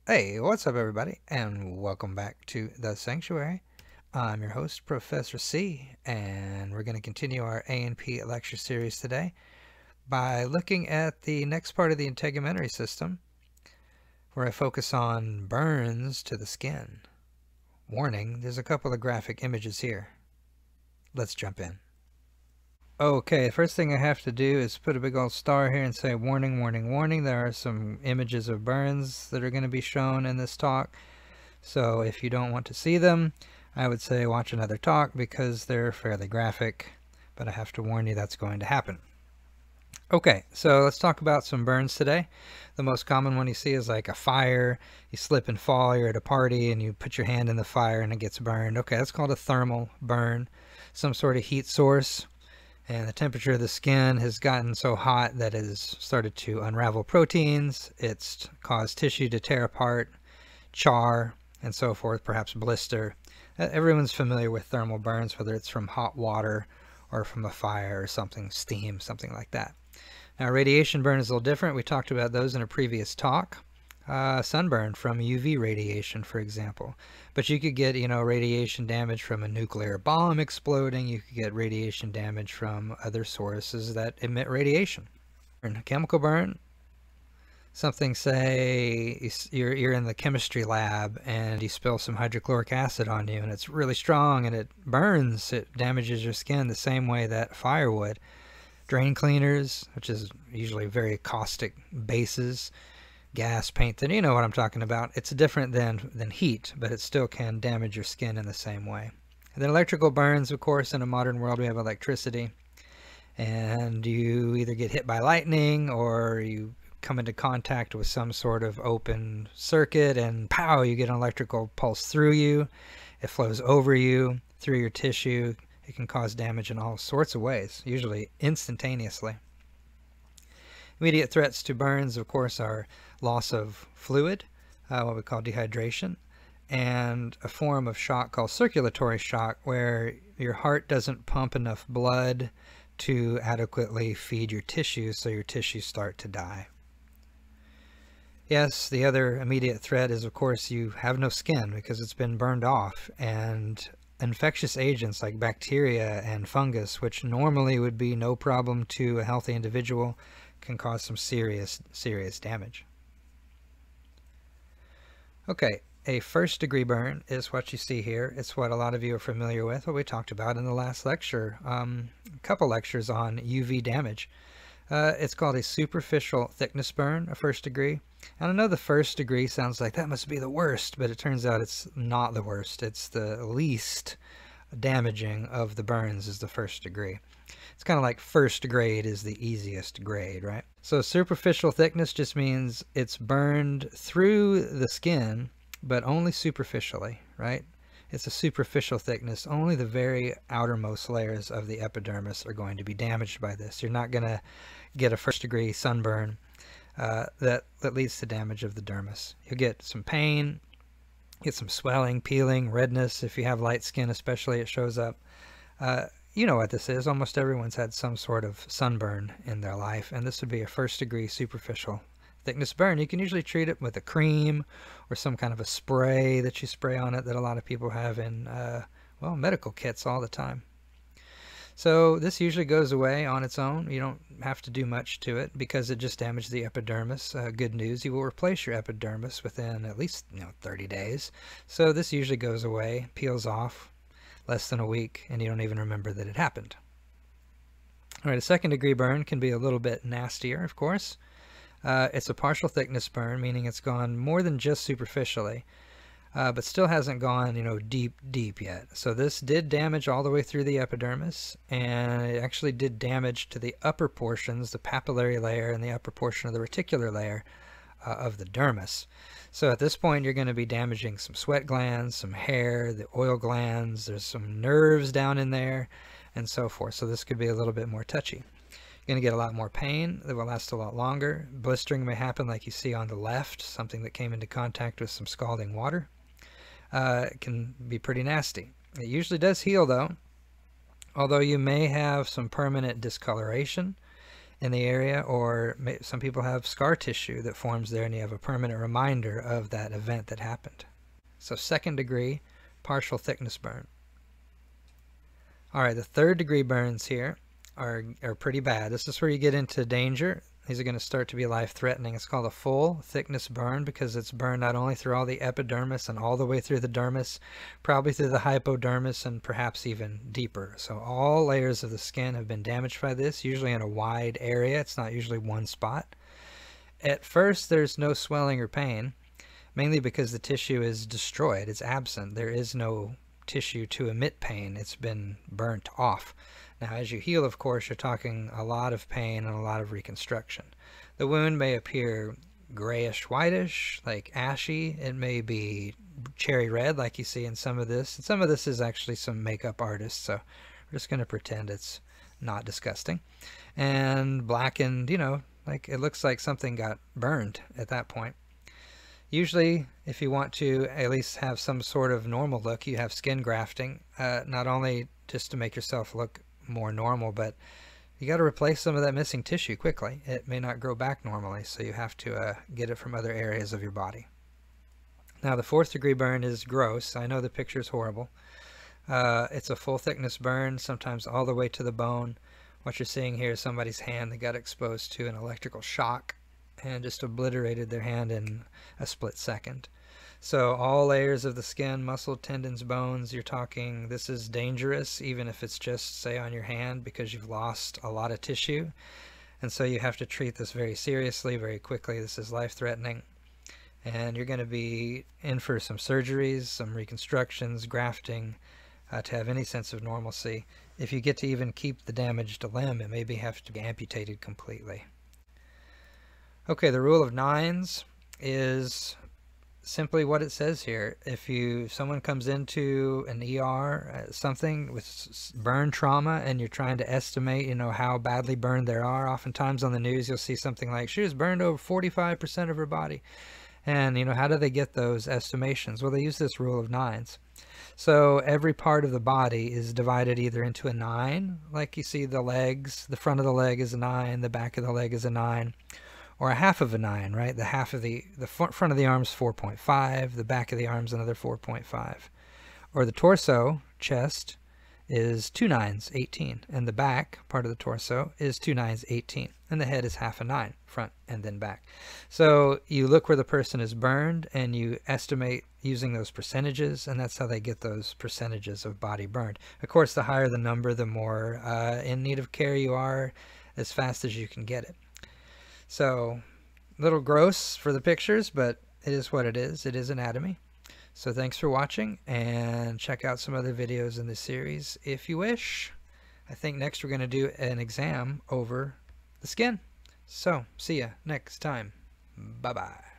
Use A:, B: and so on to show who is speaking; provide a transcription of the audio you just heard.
A: Hey, what's up everybody, and welcome back to The Sanctuary. I'm your host, Professor C, and we're going to continue our A&P lecture series today by looking at the next part of the integumentary system, where I focus on burns to the skin. Warning, there's a couple of graphic images here. Let's jump in. Okay, the first thing I have to do is put a big old star here and say warning, warning, warning. There are some images of burns that are going to be shown in this talk. So if you don't want to see them, I would say watch another talk because they're fairly graphic, but I have to warn you that's going to happen. Okay, so let's talk about some burns today. The most common one you see is like a fire. You slip and fall, you're at a party and you put your hand in the fire and it gets burned. Okay, that's called a thermal burn, some sort of heat source. And the temperature of the skin has gotten so hot that it has started to unravel proteins. It's caused tissue to tear apart, char, and so forth, perhaps blister. Everyone's familiar with thermal burns, whether it's from hot water or from a fire or something, steam, something like that. Now, radiation burn is a little different. We talked about those in a previous talk. Sunburn from UV radiation, for example. But you could get, radiation damage from a nuclear bomb exploding. You could get radiation damage from other sources that emit radiation. Chemical burn. Something, say you're in the chemistry lab and you spill some hydrochloric acid on you and it's really strong and it burns, it damages your skin the same way that fire would. Drain cleaners, which is usually very caustic bases, gas, paint, then you know what I'm talking about. It's different than heat, but it still can damage your skin in the same way. And then electrical burns, of course, in a modern world we have electricity, and you either get hit by lightning or you come into contact with some sort of open circuit and pow, you get an electrical pulse through you. It flows over you, through your tissue. It can cause damage in all sorts of ways, usually instantaneously. Immediate threats to burns, of course, are loss of fluid, what we call dehydration, and a form of shock called circulatory shock, where your heart doesn't pump enough blood to adequately feed your tissues, so your tissues start to die. Yes, the other immediate threat is, of course, you have no skin because it's been burned off, and infectious agents like bacteria and fungus, which normally would be no problem to a healthy individual, can cause some serious damage. Okay, a first degree burn is what you see here. It's what a lot of you are familiar with, what we talked about in the last lecture, a couple lectures on UV damage. It's called a superficial thickness burn, a first degree. And I know the first degree sounds like that must be the worst, but it turns out it's not the worst. It's the least damaging of the burns is the first degree. It's kind of like first grade is the easiest grade, right? So superficial thickness just means it's burned through the skin, but only superficially, right? It's a superficial thickness. Only the very outermost layers of the epidermis are going to be damaged by this. You're not going to get a first degree sunburn that leads to damage of the dermis. You'll get some pain, get some swelling, peeling, redness. If you have light skin especially, it shows up. You know what this is. Almost everyone's had some sort of sunburn in their life, and this would be a first degree superficial thickness burn. You can usually treat it with a cream or some kind of a spray that you spray on it that a lot of people have in, well, medical kits all the time. So this usually goes away on its own. You don't have to do much to it because it just damaged the epidermis. Good news, you will replace your epidermis within at least 30 days. So this usually goes away, peels off, less than a week, and you don't even remember that it happened. All right, a second degree burn can be a little bit nastier, of course. It's a partial thickness burn, meaning it's gone more than just superficially, but still hasn't gone, deep yet. So this did damage all the way through the epidermis, and it actually did damage to the upper portions, the papillary layer and the upper portion of the reticular layer of the dermis. So at this point, you're going to be damaging some sweat glands, some hair, the oil glands, there's some nerves down in there, and so forth. So this could be a little bit more touchy. You're going to get a lot more pain that will last a lot longer. Blistering may happen like you see on the left, something that came into contact with some scalding water. It can be pretty nasty. It usually does heal though, although you may have some permanent discoloration in the area, or some people have scar tissue that forms there and you have a permanent reminder of that event that happened. So 2nd degree, partial thickness burn. Alright, the 3rd degree burns here are pretty bad. This is where you get into danger. These are going to start to be life-threatening. It's called a full thickness burn because it's burned not only through all the epidermis and all the way through the dermis, probably through the hypodermis and perhaps even deeper. So all layers of the skin have been damaged by this, usually in a wide area. It's not usually one spot. At first, there's no swelling or pain, mainly because the tissue is destroyed. It's absent. There is no tissue to emit pain. It's been burnt off. Now, as you heal, of course, you're talking a lot of pain and a lot of reconstruction. The wound may appear grayish, whitish, like ashy. It may be cherry red, like you see in some of this. And some of this is actually some makeup artists, so we're just going to pretend it's not disgusting. And blackened, you know, like it looks like something got burned at that point. Usually, if you want to at least have some sort of normal look, you have skin grafting, not only just to make yourself look more normal, but you got to replace some of that missing tissue quickly. It may not grow back normally, so you have to get it from other areas of your body. Now, the 4th degree burn is gross. I know the picture is horrible. It's a full thickness burn, sometimes all the way to the bone. What you're seeing here is somebody's hand that got exposed to an electrical shock and just obliterated their hand in a split second. So all layers of the skin, muscle, tendons, bones, you're talking, this is dangerous, even if it's just, say, on your hand, because you've lost a lot of tissue. And so you have to treat this very seriously, very quickly. This is life-threatening. And you're going to be in for some surgeries, some reconstructions, grafting, to have any sense of normalcy. If you get to even keep the damaged limb, it may have to be amputated completely. Okay, the rule of 9s is simply what it says here. If someone comes into an ER, something with burn trauma, and you're trying to estimate, you know, how badly burned they are, oftentimes on the news you'll see something like, she was burned over 45% of her body. And, you know, how do they get those estimations? Well, they use this rule of 9s. So every part of the body is divided either into a 9, like you see the legs, the front of the leg is a 9, the back of the leg is a 9, or a half of a 9, right? The half of the front of the arm's 4.5, the back of the arm's another 4.5. Or the torso, chest, is 2 9s, 18, and the back part of the torso is 2 9s, 18, and the head is half a 9, front and then back. So you look where the person is burned and you estimate using those percentages, and that's how they get those percentages of body burned. Of course, the higher the number, the more in need of care you are, as fast as you can get it. So, a little gross for the pictures, but it is what it is. It is anatomy. So thanks for watching, and check out some other videos in this series if you wish. I think next we're going to do an exam over the skin. So, see ya next time. Bye-bye.